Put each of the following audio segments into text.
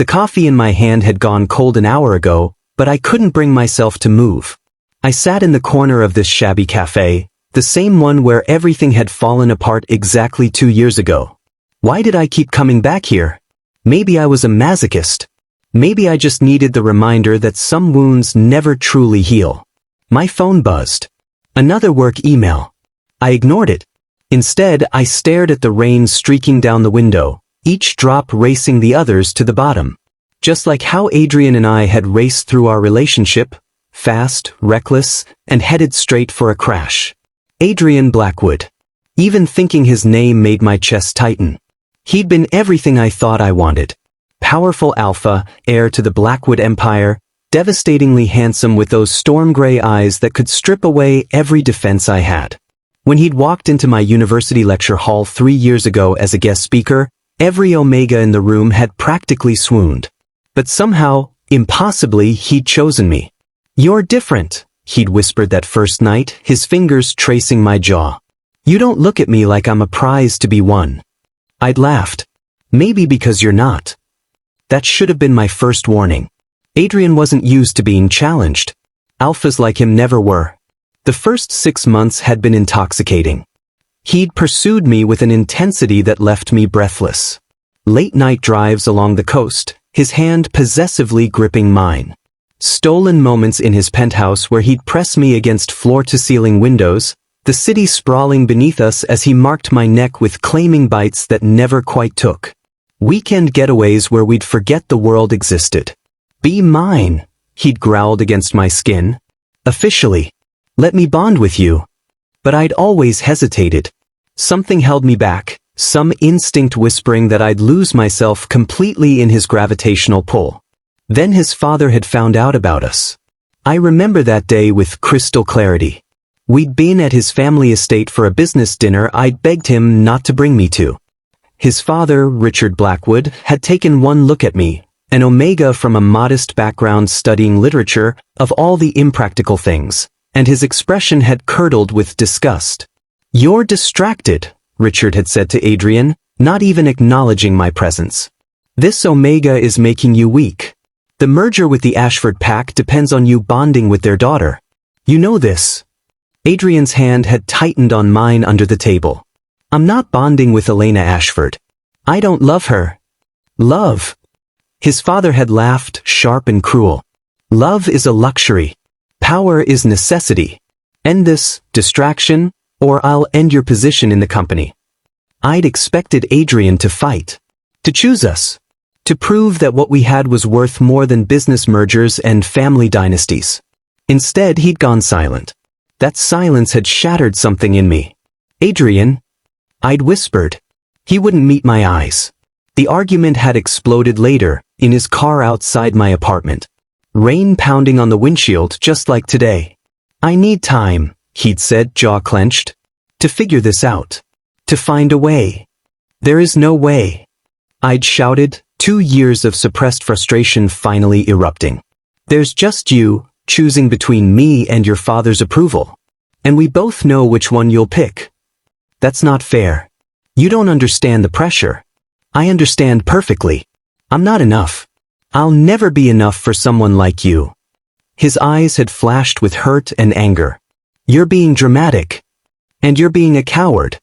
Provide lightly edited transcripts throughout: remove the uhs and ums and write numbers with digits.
The coffee in my hand had gone cold an hour ago, but I couldn't bring myself to move. I sat in the corner of this shabby cafe, the same one where everything had fallen apart exactly 2 years ago. Why did I keep coming back here? Maybe I was a masochist. Maybe I just needed the reminder that some wounds never truly heal. My phone buzzed. Another work email. I ignored it. Instead, I stared at the rain streaking down the window, each drop racing the others to the bottom. Just like how Adrian and I had raced through our relationship, fast, reckless, and headed straight for a crash. Adrian Blackwood. Even thinking his name made my chest tighten. He'd been everything I thought I wanted. Powerful alpha, heir to the Blackwood empire, devastatingly handsome with those storm-gray eyes that could strip away every defense I had. When he'd walked into my university lecture hall 3 years ago as a guest speaker, every Omega in the room had practically swooned. But somehow, impossibly, he'd chosen me. "You're different," he'd whispered that first night, his fingers tracing my jaw. "You don't look at me like I'm a prize to be won." I'd laughed. "Maybe because you're not." That should have been my first warning. Adrian wasn't used to being challenged. Alphas like him never were. The first 6 months had been intoxicating. He'd pursued me with an intensity that left me breathless. Late-night drives along the coast, his hand possessively gripping mine. Stolen moments in his penthouse where he'd press me against floor-to-ceiling windows, the city sprawling beneath us as he marked my neck with claiming bites that never quite took. Weekend getaways where we'd forget the world existed. "Be mine," he'd growled against my skin. "Officially. Let me bond with you." But I'd always hesitated. Something held me back, some instinct whispering that I'd lose myself completely in his gravitational pull. Then his father had found out about us. I remember that day with crystal clarity. We'd been at his family estate for a business dinner I'd begged him not to bring me to. His father, Richard Blackwood, had taken one look at me, an Omega from a modest background studying literature, of all the impractical things, and his expression had curdled with disgust. "You're distracted," Richard had said to Adrian, not even acknowledging my presence. "This Omega is making you weak. The merger with the Ashford pack depends on you bonding with their daughter. You know this." Adrian's hand had tightened on mine under the table. "I'm not bonding with Elena Ashford. I don't love her." "Love?" His father had laughed, sharp and cruel. "Love is a luxury. Power is necessity. End this, distraction, or I'll end your position in the company." I'd expected Adrian to fight. To choose us. To prove that what we had was worth more than business mergers and family dynasties. Instead, he'd gone silent. That silence had shattered something in me. "Adrian?" I'd whispered. He wouldn't meet my eyes. The argument had exploded later, in his car outside my apartment. Rain pounding on the windshield just like today. "I need time," he'd said, jaw clenched. "To figure this out. To find a way." "There is no way," I'd shouted, 2 years of suppressed frustration finally erupting. "There's just you, choosing between me and your father's approval. And we both know which one you'll pick. That's not fair. You don't understand the pressure. I understand perfectly. I'm not enough. I'll never be enough for someone like you." His eyes had flashed with hurt and anger. "You're being dramatic. And you're being a coward."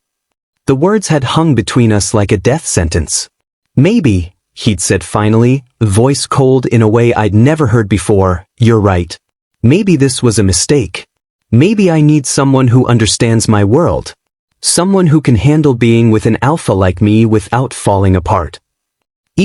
The words had hung between us like a death sentence. "Maybe," he'd said finally, voice cold in a way I'd never heard before, "you're right. Maybe this was a mistake. Maybe I need someone who understands my world. Someone who can handle being with an alpha like me without falling apart."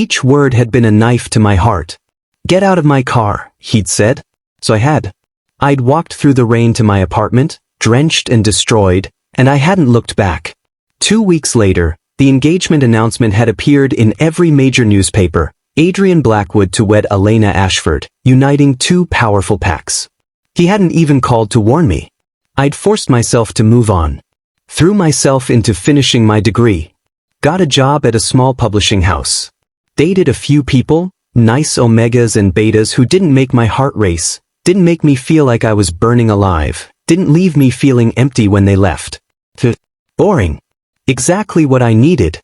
Each word had been a knife to my heart. "Get out of my car," he'd said. So I had. I'd walked through the rain to my apartment, drenched and destroyed, and I hadn't looked back. 2 weeks later, the engagement announcement had appeared in every major newspaper. Adrian Blackwood to wed Elena Ashford, uniting 2 powerful packs. He hadn't even called to warn me. I'd forced myself to move on. Threw myself into finishing my degree. Got a job at a small publishing house. Dated a few people, nice omegas and betas who didn't make my heart race, didn't make me feel like I was burning alive, didn't leave me feeling empty when they left. Boring. Exactly what I needed.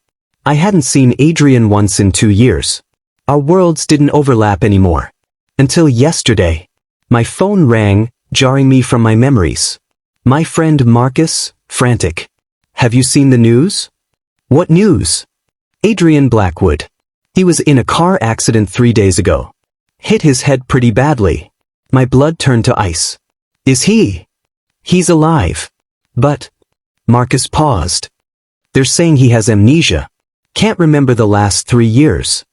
I hadn't seen Adrian once in 2 years. Our worlds didn't overlap anymore. Until yesterday. My phone rang, jarring me from my memories. My friend Marcus, frantic. Have you seen the news? What news? Adrian Blackwood. He was in a car accident 3 days ago. Hit his head pretty badly. My blood turned to ice. Is he? He's alive. But... Marcus paused. They're saying he has amnesia. Can't remember the last 3 years.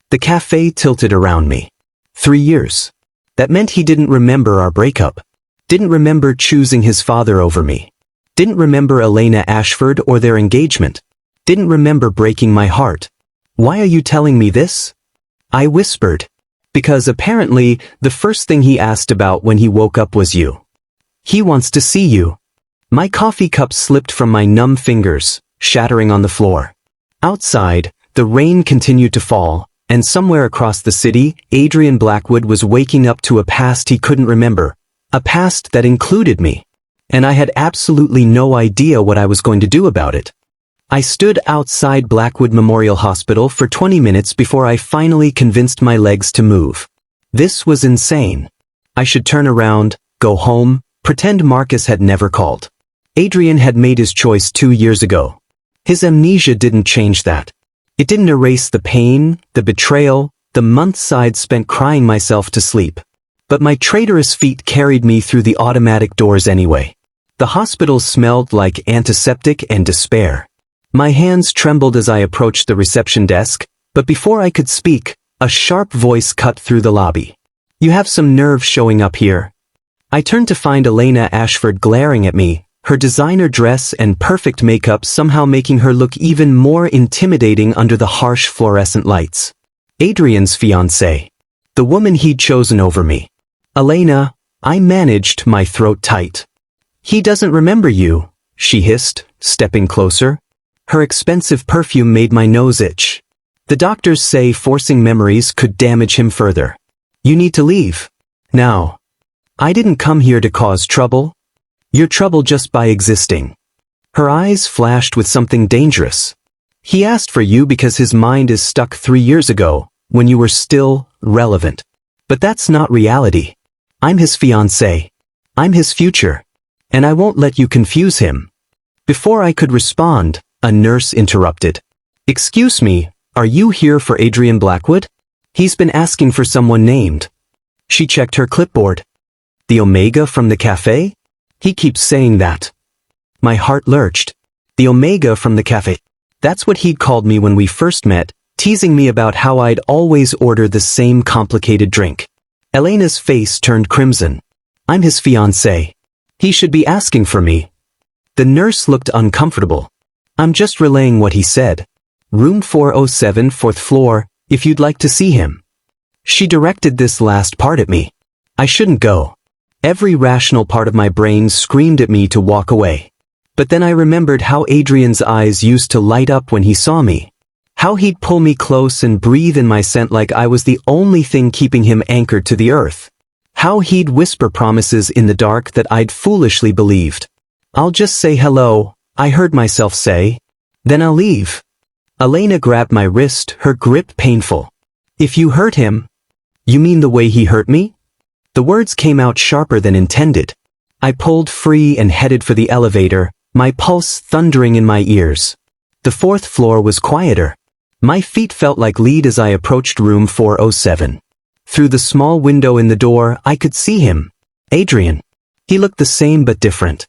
The cafe tilted around me. 3 years. That meant he didn't remember our breakup. Didn't remember choosing his father over me. Didn't remember Elena Ashford or their engagement. Didn't remember breaking my heart. Why are you telling me this? I whispered. Because apparently, the first thing he asked about when he woke up was you. He wants to see you. My coffee cup slipped from my numb fingers, shattering on the floor. Outside, the rain continued to fall, and somewhere across the city, Adrian Blackwood was waking up to a past he couldn't remember. A past that included me. And I had absolutely no idea what I was going to do about it. I stood outside Blackwood Memorial Hospital for 20 minutes before I finally convinced my legs to move. This was insane. I should turn around, go home, pretend Marcus had never called. Adrian had made his choice 2 years ago. His amnesia didn't change that. It didn't erase the pain, the betrayal, the months I'd spent crying myself to sleep. But my traitorous feet carried me through the automatic doors anyway. The hospital smelled like antiseptic and despair. My hands trembled as I approached the reception desk, but before I could speak, a sharp voice cut through the lobby. You have some nerve showing up here. I turned to find Elena Ashford glaring at me, her designer dress and perfect makeup somehow making her look even more intimidating under the harsh fluorescent lights. Adrian's fiancée. The woman he'd chosen over me. Elena, I managed my throat tight. He doesn't remember you, she hissed, stepping closer. Her expensive perfume made my nose itch. The doctors say forcing memories could damage him further. You need to leave. Now. I didn't come here to cause trouble. You're trouble just by existing. Her eyes flashed with something dangerous. He asked for you because his mind is stuck 3 years ago, when you were still relevant. But that's not reality. I'm his fiancée. I'm his future. And I won't let you confuse him. Before I could respond, a nurse interrupted. Excuse me, are you here for Adrian Blackwood? He's been asking for someone named. She checked her clipboard. The Omega from the cafe? He keeps saying that. My heart lurched. The Omega from the cafe. That's what he'd called me when we first met, teasing me about how I'd always order the same complicated drink. Elena's face turned crimson. I'm his fiancée. He should be asking for me. The nurse looked uncomfortable. I'm just relaying what he said. Room 407, 4th floor, if you'd like to see him. She directed this last part at me. I shouldn't go. Every rational part of my brain screamed at me to walk away. But then I remembered how Adrian's eyes used to light up when he saw me. How he'd pull me close and breathe in my scent like I was the only thing keeping him anchored to the earth. How he'd whisper promises in the dark that I'd foolishly believed. I'll just say hello, I heard myself say. Then I'll leave. Elena grabbed my wrist, her grip painful. If you hurt him, you mean the way he hurt me? The words came out sharper than intended. I pulled free and headed for the elevator, my pulse thundering in my ears. The 4th floor was quieter. My feet felt like lead as I approached room 407. Through the small window in the door, I could see him. Adrian. He looked the same but different.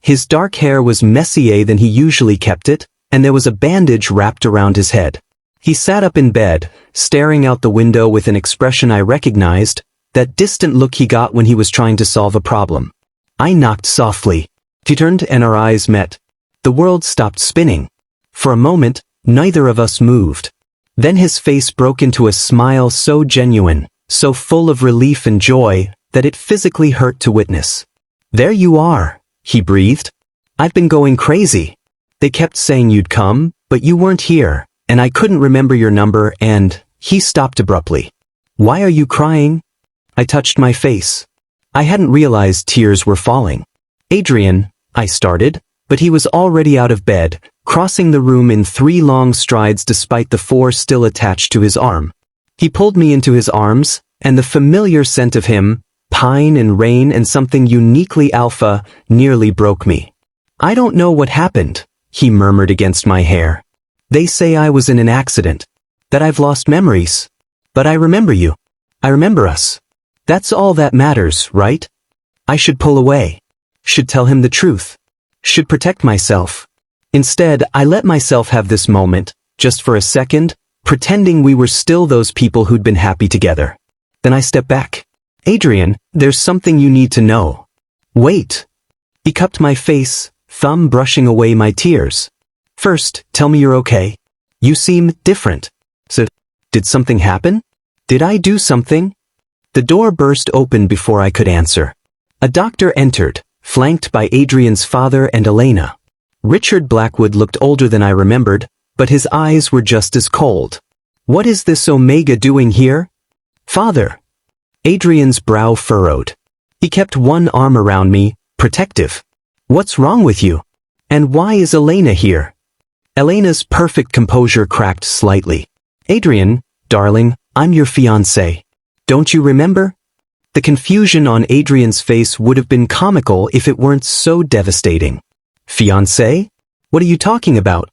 His dark hair was messier than he usually kept it, and there was a bandage wrapped around his head. He sat up in bed, staring out the window with an expression I recognized, that distant look he got when he was trying to solve a problem. I knocked softly. He turned and our eyes met. The world stopped spinning. For a moment, neither of us moved. Then his face broke into a smile so genuine, so full of relief and joy, that it physically hurt to witness. There you are, he breathed. I've been going crazy. They kept saying you'd come, but you weren't here, and I couldn't remember your number and... He stopped abruptly. Why are you crying? I touched my face. I hadn't realized tears were falling. Adrian, I started, but he was already out of bed, crossing the room in 3 long strides despite the 4 still attached to his arm. He pulled me into his arms, and the familiar scent of him, pine and rain and something uniquely alpha, nearly broke me. I don't know what happened, he murmured against my hair. They say I was in an accident, that I've lost memories. But I remember you. I remember us. That's all that matters, right? I should pull away. Should tell him the truth. Should protect myself. Instead, I let myself have this moment, just for a second, pretending we were still those people who'd been happy together. Then I stepped back. Adrian, there's something you need to know. Wait. He cupped my face, thumb brushing away my tears. First, tell me you're okay. You seem different. So, did something happen? Did I do something? The door burst open before I could answer. A doctor entered, flanked by Adrian's father and Elena. Richard Blackwood looked older than I remembered, but his eyes were just as cold. What is this Omega doing here? Father. Adrian's brow furrowed. He kept one arm around me, protective. What's wrong with you? And why is Elena here? Elena's perfect composure cracked slightly. Adrian, darling, I'm your fiancé. Don't you remember? The confusion on Adrian's face would have been comical if it weren't so devastating. Fiancé? What are you talking about?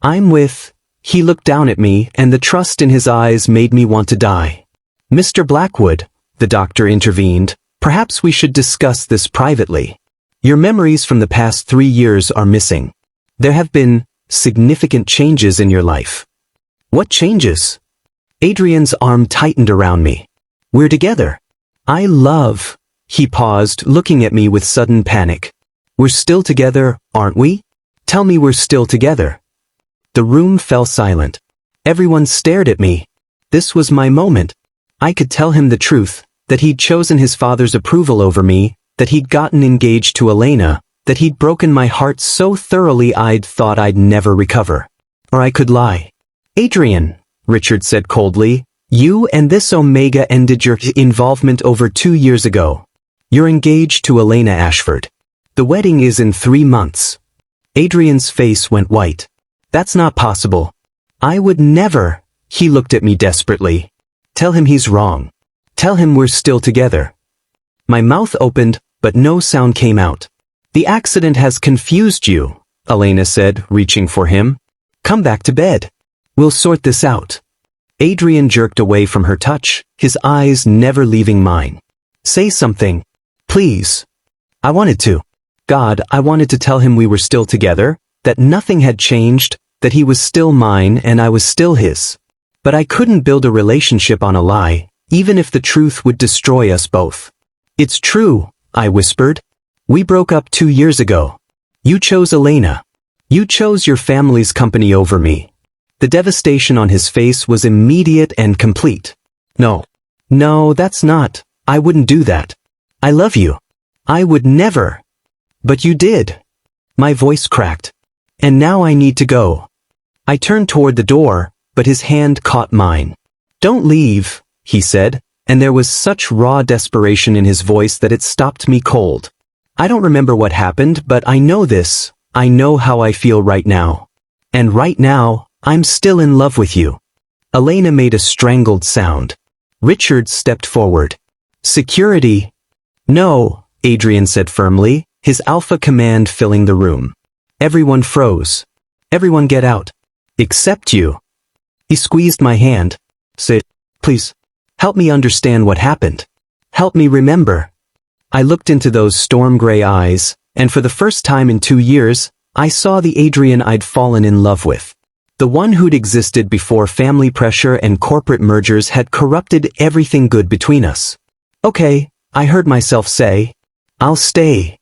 I'm with... He looked down at me, and the trust in his eyes made me want to die. Mr. Blackwood, the doctor intervened, perhaps we should discuss this privately. Your memories from the past 3 years are missing. There have been significant changes in your life. What changes? Adrian's arm tightened around me. We're together. I love... He paused, looking at me with sudden panic. We're still together, aren't we? Tell me we're still together. The room fell silent. Everyone stared at me. This was my moment. I could tell him the truth, that he'd chosen his father's approval over me, that he'd gotten engaged to Elena, that he'd broken my heart so thoroughly I'd thought I'd never recover. Or I could lie. Adrian, Richard said coldly, you and this Omega ended your involvement over 2 years ago. You're engaged to Elena Ashford. The wedding is in 3 months. Adrian's face went white. That's not possible. I would never. He looked at me desperately. Tell him he's wrong. Tell him we're still together. My mouth opened, but no sound came out. The accident has confused you, Elena said, reaching for him. Come back to bed. We'll sort this out. Adrian jerked away from her touch, his eyes never leaving mine. Say something. Please. I wanted to. God, I wanted to tell him we were still together, that nothing had changed, that he was still mine and I was still his. But I couldn't build a relationship on a lie, even if the truth would destroy us both. It's true, I whispered. We broke up 2 years ago. You chose Elena. You chose your family's company over me. The devastation on his face was immediate and complete. No. No, that's not. I wouldn't do that. I love you. I would never. But you did. My voice cracked. And now I need to go. I turned toward the door, but his hand caught mine. Don't leave, he said, and there was such raw desperation in his voice that it stopped me cold. I don't remember what happened, but I know this. I know how I feel right now. And right now, I'm still in love with you. Elena made a strangled sound. Richard stepped forward. Security. No, Adrian said firmly, his alpha command filling the room. Everyone froze. Everyone get out. Except you. He squeezed my hand. Said, please, help me understand what happened. Help me remember. I looked into those storm-gray eyes, and for the first time in 2 years, I saw the Adrian I'd fallen in love with. The one who'd existed before family pressure and corporate mergers had corrupted everything good between us. Okay, I heard myself say, I'll stay.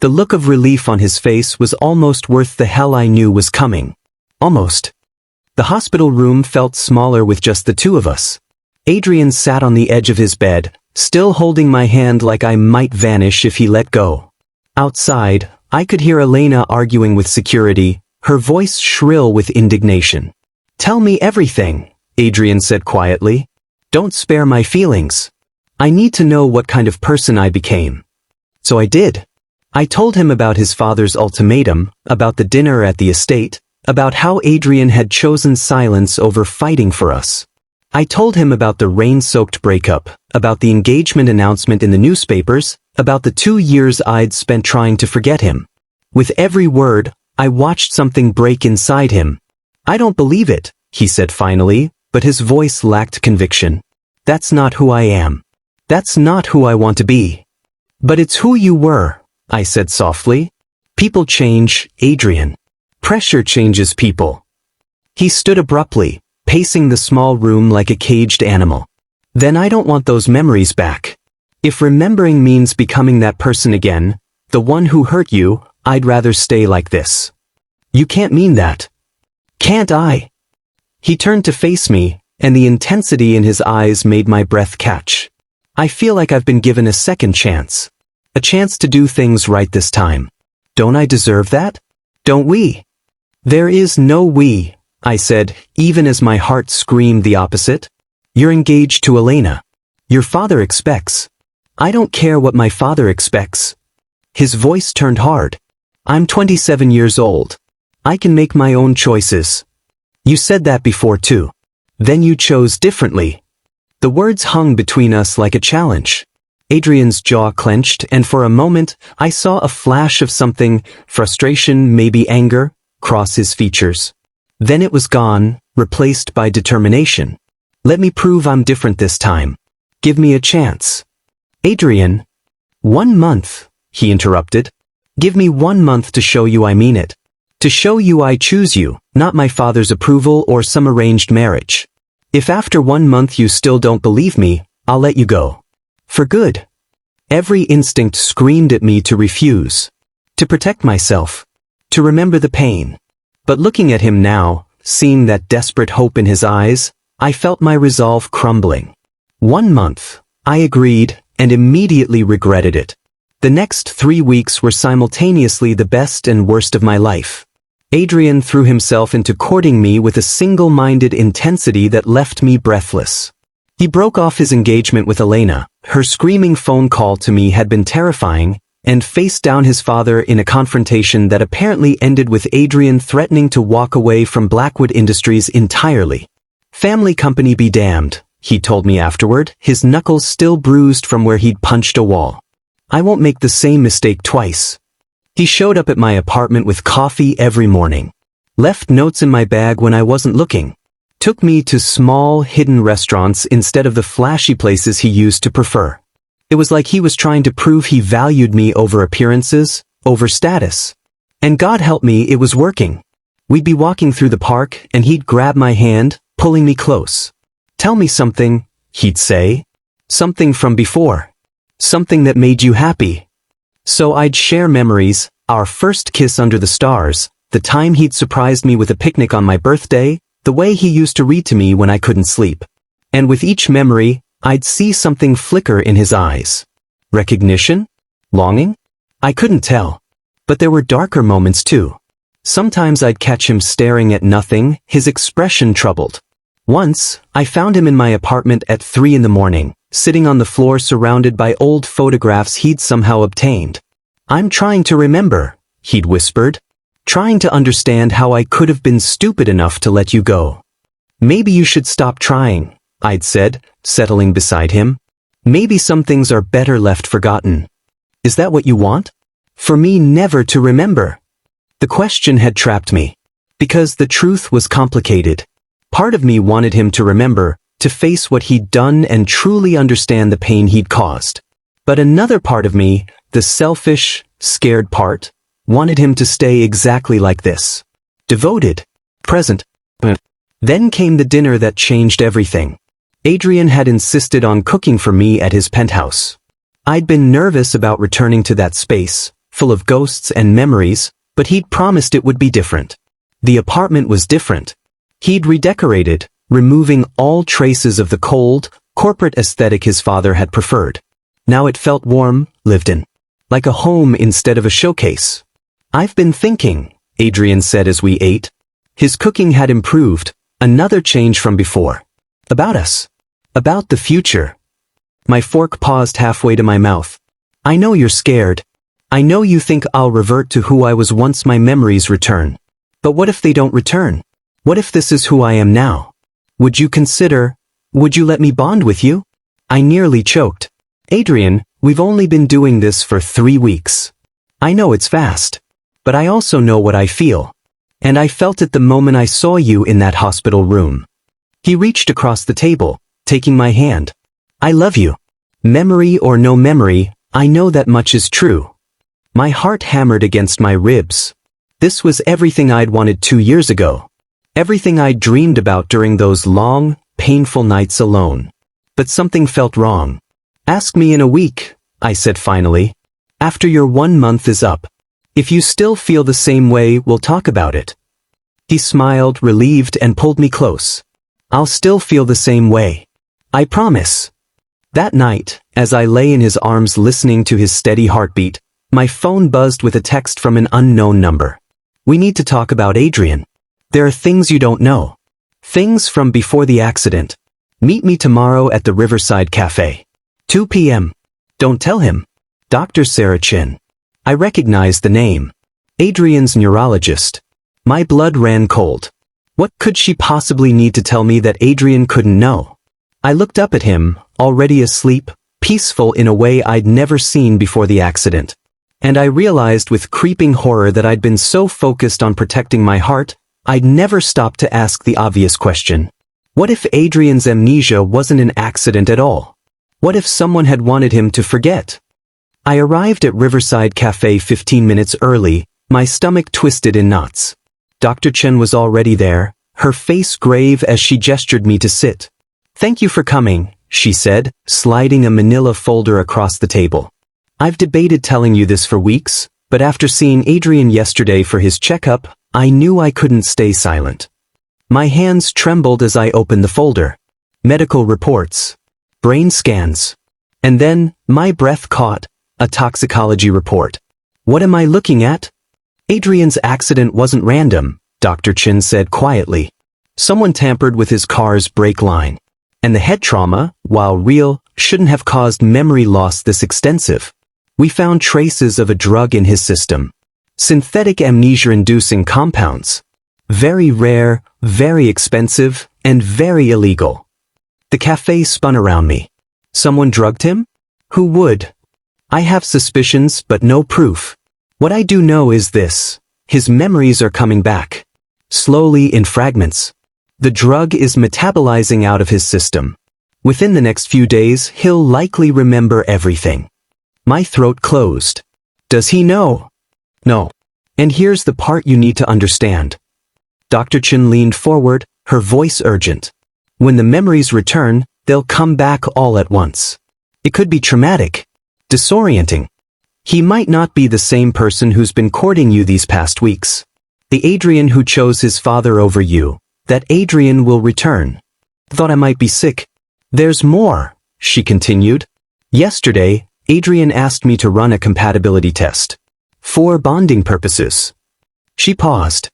The look of relief on his face was almost worth the hell I knew was coming. Almost. The hospital room felt smaller with just the two of us. Adrian sat on the edge of his bed, still holding my hand like I might vanish if he let go. Outside, I could hear Elena arguing with security, her voice shrill with indignation. Tell me everything, Adrian said quietly. Don't spare my feelings. I need to know what kind of person I became. So I did. I told him about his father's ultimatum, about the dinner at the estate, about how Adrian had chosen silence over fighting for us. I told him about the rain-soaked breakup, about the engagement announcement in the newspapers, about the 2 years I'd spent trying to forget him. With every word, I watched something break inside him. "I don't believe it," he said finally, but his voice lacked conviction. "That's not who I am. That's not who I want to be." "But it's who you were," I said softly. "People change, Adrian. Pressure changes people." He stood abruptly, pacing the small room like a caged animal. "Then I don't want those memories back. If remembering means becoming that person again, the one who hurt you, I'd rather stay like this." "You can't mean that." "Can't I?" He turned to face me, and the intensity in his eyes made my breath catch. "I feel like I've been given a second chance. A chance to do things right this time. Don't I deserve that? Don't we?" "There is no we," I said, even as my heart screamed the opposite. "You're engaged to Elena. Your father expects." "I don't care what my father expects." His voice turned hard. "I'm 27 years old. I can make my own choices." "You said that before too. Then you chose differently." The words hung between us like a challenge. Adrian's jaw clenched, and for a moment, I saw a flash of something, frustration, maybe anger, cross his features. Then it was gone, replaced by determination. "Let me prove I'm different this time. Give me a chance." "Adrian." "1 month," he interrupted. "Give me 1 month to show you I mean it. To show you I choose you, not my father's approval or some arranged marriage. If after 1 month you still don't believe me, I'll let you go. For good." Every instinct screamed at me to refuse. To protect myself. To remember the pain. But looking at him now, seeing that desperate hope in his eyes, I felt my resolve crumbling. 1 month, I agreed, and immediately regretted it. The next 3 weeks were simultaneously the best and worst of my life. Adrian threw himself into courting me with a single-minded intensity that left me breathless. He broke off his engagement with Elena. Her screaming phone call to me had been terrifying, and faced down his father in a confrontation that apparently ended with Adrian threatening to walk away from Blackwood Industries entirely. "Family company be damned," he told me afterward, his knuckles still bruised from where he'd punched a wall. "I won't make the same mistake twice." He showed up at my apartment with coffee every morning. Left notes in my bag when I wasn't looking. Took me to small, hidden restaurants instead of the flashy places he used to prefer. It was like he was trying to prove he valued me over appearances, over status. And God help me, it was working. We'd be walking through the park, and he'd grab my hand, pulling me close. "Tell me something," he'd say. "Something from before. Something that made you happy." So I'd share memories, our first kiss under the stars, the time he'd surprised me with a picnic on my birthday, the way he used to read to me when I couldn't sleep. And with each memory, I'd see something flicker in his eyes. Recognition? Longing? I couldn't tell. But there were darker moments too. Sometimes I'd catch him staring at nothing, his expression troubled. Once, I found him in my apartment at 3 in the morning, sitting on the floor surrounded by old photographs he'd somehow obtained. "I'm trying to remember," he'd whispered. "Trying to understand how I could have been stupid enough to let you go." "Maybe you should stop trying," I'd said, settling beside him. "Maybe some things are better left forgotten." "Is that what you want? For me never to remember?" The question had trapped me. Because the truth was complicated. Part of me wanted him to remember, to face what he'd done and truly understand the pain he'd caused. But another part of me, the selfish, scared part, wanted him to stay exactly like this. Devoted. Present. Then came the dinner that changed everything. Adrian had insisted on cooking for me at his penthouse. I'd been nervous about returning to that space, full of ghosts and memories, but he'd promised it would be different. The apartment was different. He'd redecorated, removing all traces of the cold, corporate aesthetic his father had preferred. Now it felt warm, lived in. Like a home instead of a showcase. "I've been thinking," Adrian said as we ate. His cooking had improved, another change from before. "About us. About the future." My fork paused halfway to my mouth. "I know you're scared. I know you think I'll revert to who I was once my memories return. But what if they don't return? What if this is who I am now? Would you consider Would you let me bond with you? I nearly choked. Adrian, we've only been doing this for 3 weeks. I know it's fast. But I also know what I feel. And I felt it the moment I saw you in that hospital room. He reached across the table, taking my hand. I love you. Memory or no memory, I know that much is true. My heart hammered against my ribs. This was everything I'd wanted 2 years ago. Everything I'd dreamed about during those long, painful nights alone. But something felt wrong. Ask me in a week, I said finally. After your 1 month is up. If you still feel the same way, we'll talk about it. He smiled, relieved, and pulled me close. I'll still feel the same way. I promise. That night, as I lay in his arms listening to his steady heartbeat, my phone buzzed with a text from an unknown number. We need to talk about Adrian. There are things you don't know. Things from before the accident. Meet me tomorrow at the Riverside Cafe. 2 p.m. Don't tell him. Dr. Sarah Chin. I recognized the name. Adrian's neurologist. My blood ran cold. What could she possibly need to tell me that Adrian couldn't know? I looked up at him, already asleep, peaceful in a way I'd never seen before the accident. And I realized with creeping horror that I'd been so focused on protecting my heart, I'd never stopped to ask the obvious question. What if Adrian's amnesia wasn't an accident at all? What if someone had wanted him to forget? I arrived at Riverside Cafe 15 minutes early, my stomach twisted in knots. Dr. Chen was already there, her face grave as she gestured me to sit. Thank you for coming, she said, sliding a manila folder across the table. I've debated telling you this for weeks, but after seeing Adrian yesterday for his checkup, I knew I couldn't stay silent. My hands trembled as I opened the folder. Medical reports. Brain scans. And then, my breath caught. A toxicology report. What am I looking at? Adrian's accident wasn't random, Dr. Chin said quietly. Someone tampered with his car's brake line. And the head trauma, while real, shouldn't have caused memory loss this extensive. We found traces of a drug in his system. Synthetic amnesia-inducing compounds. Very rare, very expensive, and very illegal. The cafe spun around me. Someone drugged him? Who would? I have suspicions, but no proof. What I do know is this. His memories are coming back. Slowly in fragments. The drug is metabolizing out of his system. Within the next few days, he'll likely remember everything. My throat closed. Does he know? No. And here's the part you need to understand. Dr. Chin leaned forward, her voice urgent. When the memories return, they'll come back all at once. It could be traumatic. Disorienting. He might not be the same person who's been courting you these past weeks. The Adrian who chose his father over you. That Adrian will return. Thought I might be sick. There's more, she continued. Yesterday, Adrian asked me to run a compatibility test. For bonding purposes. She paused.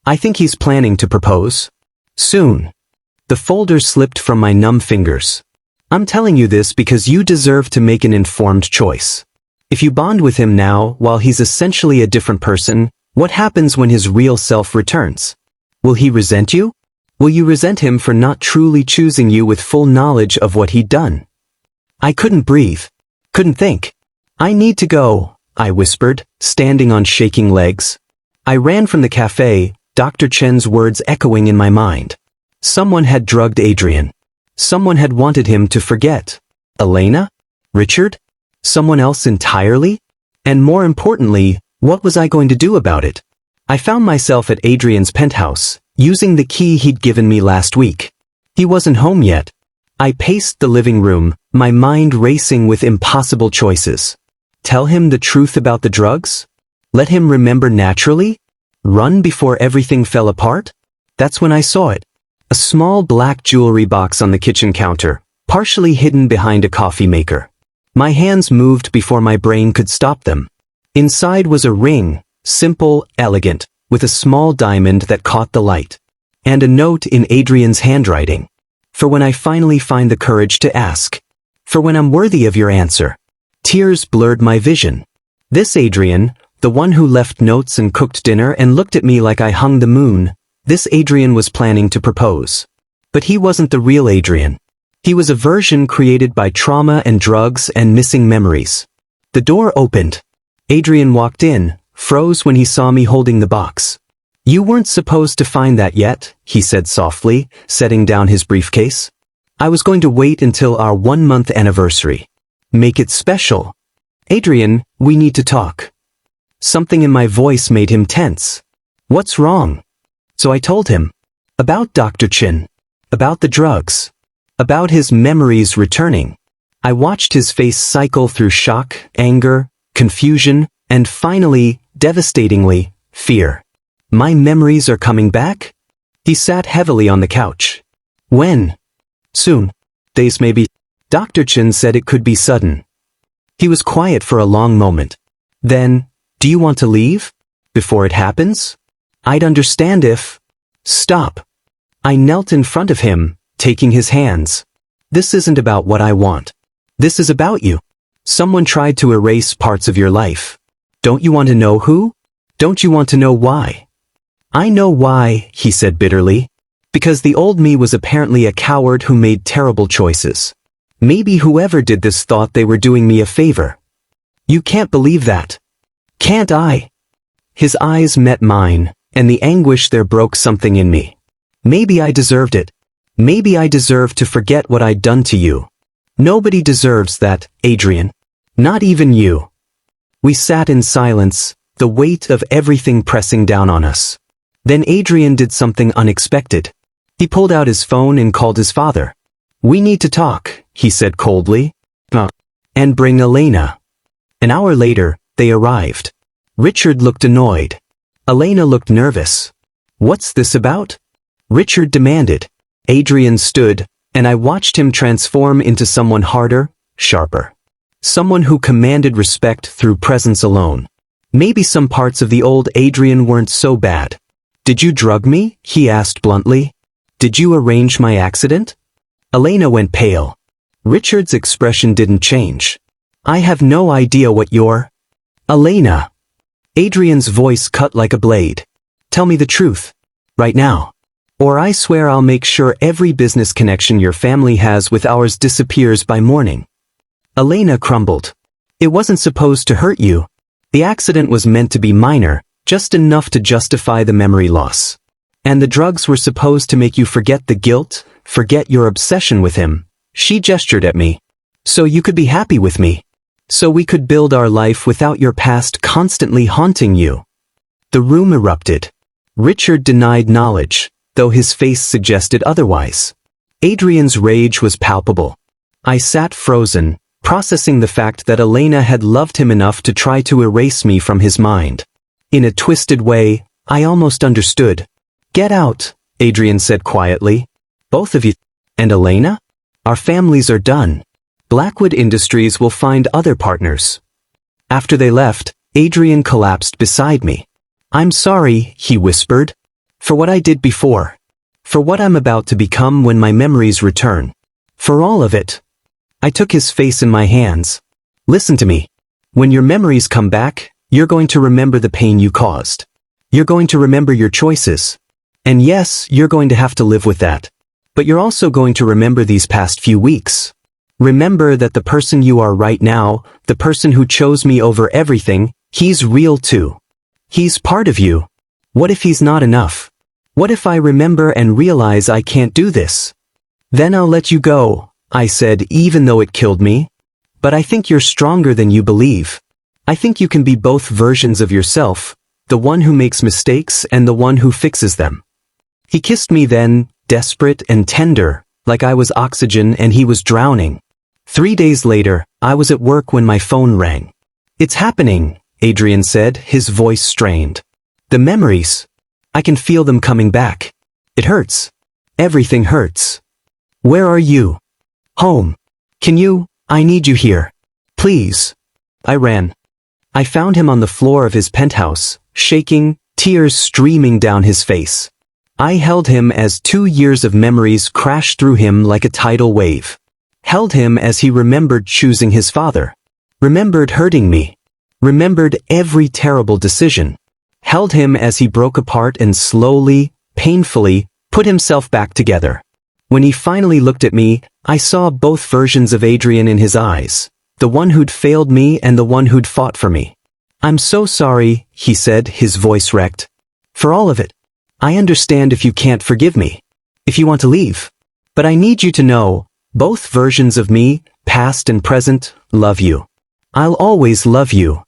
I think he's planning to propose. Soon. The folder slipped from my numb fingers. I'm telling you this because you deserve to make an informed choice. If you bond with him now, while he's essentially a different person, what happens when his real self returns? Will he resent you? Will you resent him for not truly choosing you with full knowledge of what he'd done? I couldn't breathe. Couldn't think. I need to go, I whispered, standing on shaking legs. I ran from the cafe, Dr. Chen's words echoing in my mind. Someone had drugged Adrian. Someone had wanted him to forget. Elena? Richard? Someone else entirely? And more importantly, what was I going to do about it? I found myself at Adrian's penthouse, using the key he'd given me last week. He wasn't home yet. I paced the living room, my mind racing with impossible choices. Tell him the truth about the drugs? Let him remember naturally? Run before everything fell apart? That's when I saw it. A small black jewelry box on the kitchen counter, partially hidden behind a coffee maker. My hands moved before my brain could stop them. Inside was a ring, simple, elegant, with a small diamond that caught the light. And a note in Adrian's handwriting. For when I finally find the courage to ask. For when I'm worthy of your answer. Tears blurred my vision. This Adrian, the one who left notes and cooked dinner and looked at me like I hung the moon, this Adrian was planning to propose. But he wasn't the real Adrian. He was a version created by trauma and drugs and missing memories. The door opened. Adrian walked in, froze when he saw me holding the box. "You weren't supposed to find that yet," he said softly, setting down his briefcase. "I was going to wait until our 1-month anniversary. Make it special. Adrian, we need to talk." Something in my voice made him tense. "What's wrong?" So I told him. About Dr. Chin. About the drugs. About his memories returning. I watched his face cycle through shock, anger, confusion, and finally, devastatingly, fear. "My memories are coming back?" He sat heavily on the couch. "When?" "Soon. Days maybe." Dr. Chin said it could be sudden. He was quiet for a long moment. Then, "Do you want to leave? Before it happens? I'd understand if—" "Stop." I knelt in front of him, taking his hands. "This isn't about what I want. This is about you. Someone tried to erase parts of your life. Don't you want to know who? Don't you want to know why?" "I know why," he said bitterly. "Because the old me was apparently a coward who made terrible choices. Maybe whoever did this thought they were doing me a favor. You can't believe that. Can't I?" His eyes met mine, and the anguish there broke something in me. Maybe I deserved it. Maybe I deserved to forget what I'd done to you. Nobody deserves that, Adrian. Not even you. We sat in silence, the weight of everything pressing down on us. Then Adrian did something unexpected. He pulled out his phone and called his father. "We need to talk," he said coldly. "And bring Elena." An hour later, they arrived. Richard looked annoyed. Elena looked nervous. "What's this about?" Richard demanded. Adrian stood, and I watched him transform into someone harder, sharper. Someone who commanded respect through presence alone. Maybe some parts of the old Adrian weren't so bad. "Did you drug me?" he asked bluntly. "Did you arrange my accident?" Elena went pale. Richard's expression didn't change. "I have no idea what you're—" "Elena." Adrian's voice cut like a blade. "Tell me the truth. Right now. Or I swear I'll make sure every business connection your family has with ours disappears by morning." Elena crumbled. "It wasn't supposed to hurt you. The accident was meant to be minor, just enough to justify the memory loss. And the drugs were supposed to make you forget the guilt, forget your obsession with him." She gestured at me. "So you could be happy with me. So we could build our life without your past constantly haunting you." The room erupted. Richard denied knowledge, though his face suggested otherwise. Adrian's rage was palpable. I sat frozen, processing the fact that Elena had loved him enough to try to erase me from his mind. In a twisted way, I almost understood. "Get out," Adrian said quietly. "Both of you." "And Elena? Our families are done. Blackwood Industries will find other partners." After they left, Adrian collapsed beside me. "I'm sorry," he whispered. "For what I did before. For what I'm about to become when my memories return. For all of it." I took his face in my hands. "Listen to me. When your memories come back, you're going to remember the pain you caused. You're going to remember your choices. And yes, you're going to have to live with that. But you're also going to remember these past few weeks. Remember that the person you are right now, the person who chose me over everything, he's real too. He's part of you. What if he's not enough? What if I remember and realize I can't do this? Then I'll let you go," I said, even though it killed me. "But I think you're stronger than you believe. I think you can be both versions of yourself, the one who makes mistakes and the one who fixes them." He kissed me then, desperate and tender, like I was oxygen and he was drowning. 3 days later, I was at work when my phone rang. "It's happening," Adrian said, his voice strained. "The memories. I can feel them coming back. It hurts. Everything hurts." "Where are you?" "Home. Can you? I need you here. Please." I ran. I found him on the floor of his penthouse, shaking, tears streaming down his face. I held him as 2 years of memories crashed through him like a tidal wave. Held him as he remembered choosing his father. Remembered hurting me. Remembered every terrible decision. Held him as he broke apart and slowly, painfully, put himself back together. When he finally looked at me, I saw both versions of Adrian in his eyes. The one who'd failed me and the one who'd fought for me. "I'm so sorry," he said, his voice wrecked. "For all of it. I understand if you can't forgive me. If you want to leave. But I need you to know, both versions of me, past and present, love you. I'll always love you."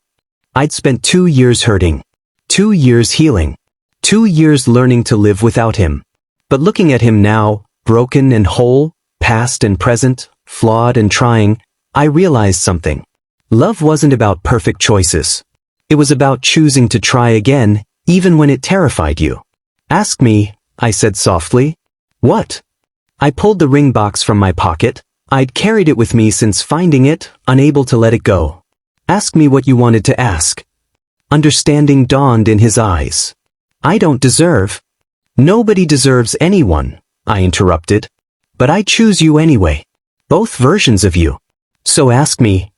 I'd spent 2 years hurting. 2 years healing. 2 years learning to live without him. But looking at him now, broken and whole, past and present, flawed and trying, I realized something. Love wasn't about perfect choices. It was about choosing to try again, even when it terrified you. "Ask me," I said softly. "What?" I pulled the ring box from my pocket. I'd carried it with me since finding it, unable to let it go. "Ask me what you wanted to ask." Understanding dawned in his eyes. "I don't deserve." "Nobody deserves anyone," I interrupted. "But I choose you anyway. Both versions of you. So ask me."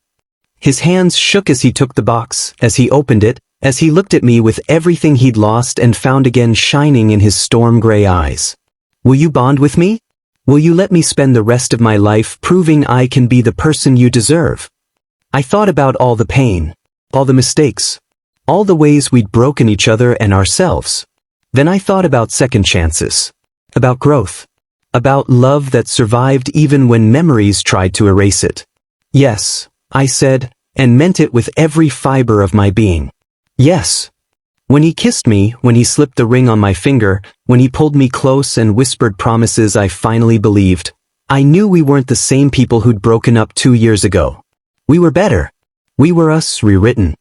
His hands shook as he took the box, as he opened it, as he looked at me with everything he'd lost and found again shining in his storm-gray eyes. "Will you bond with me? Will you let me spend the rest of my life proving I can be the person you deserve?" I thought about all the pain, all the mistakes, all the ways we'd broken each other and ourselves. Then I thought about second chances, about growth, about love that survived even when memories tried to erase it. "Yes," I said, and meant it with every fiber of my being. "Yes." When he kissed me, when he slipped the ring on my finger, when he pulled me close and whispered promises I finally believed, I knew we weren't the same people who'd broken up 2 years ago. We were better. We were us rewritten.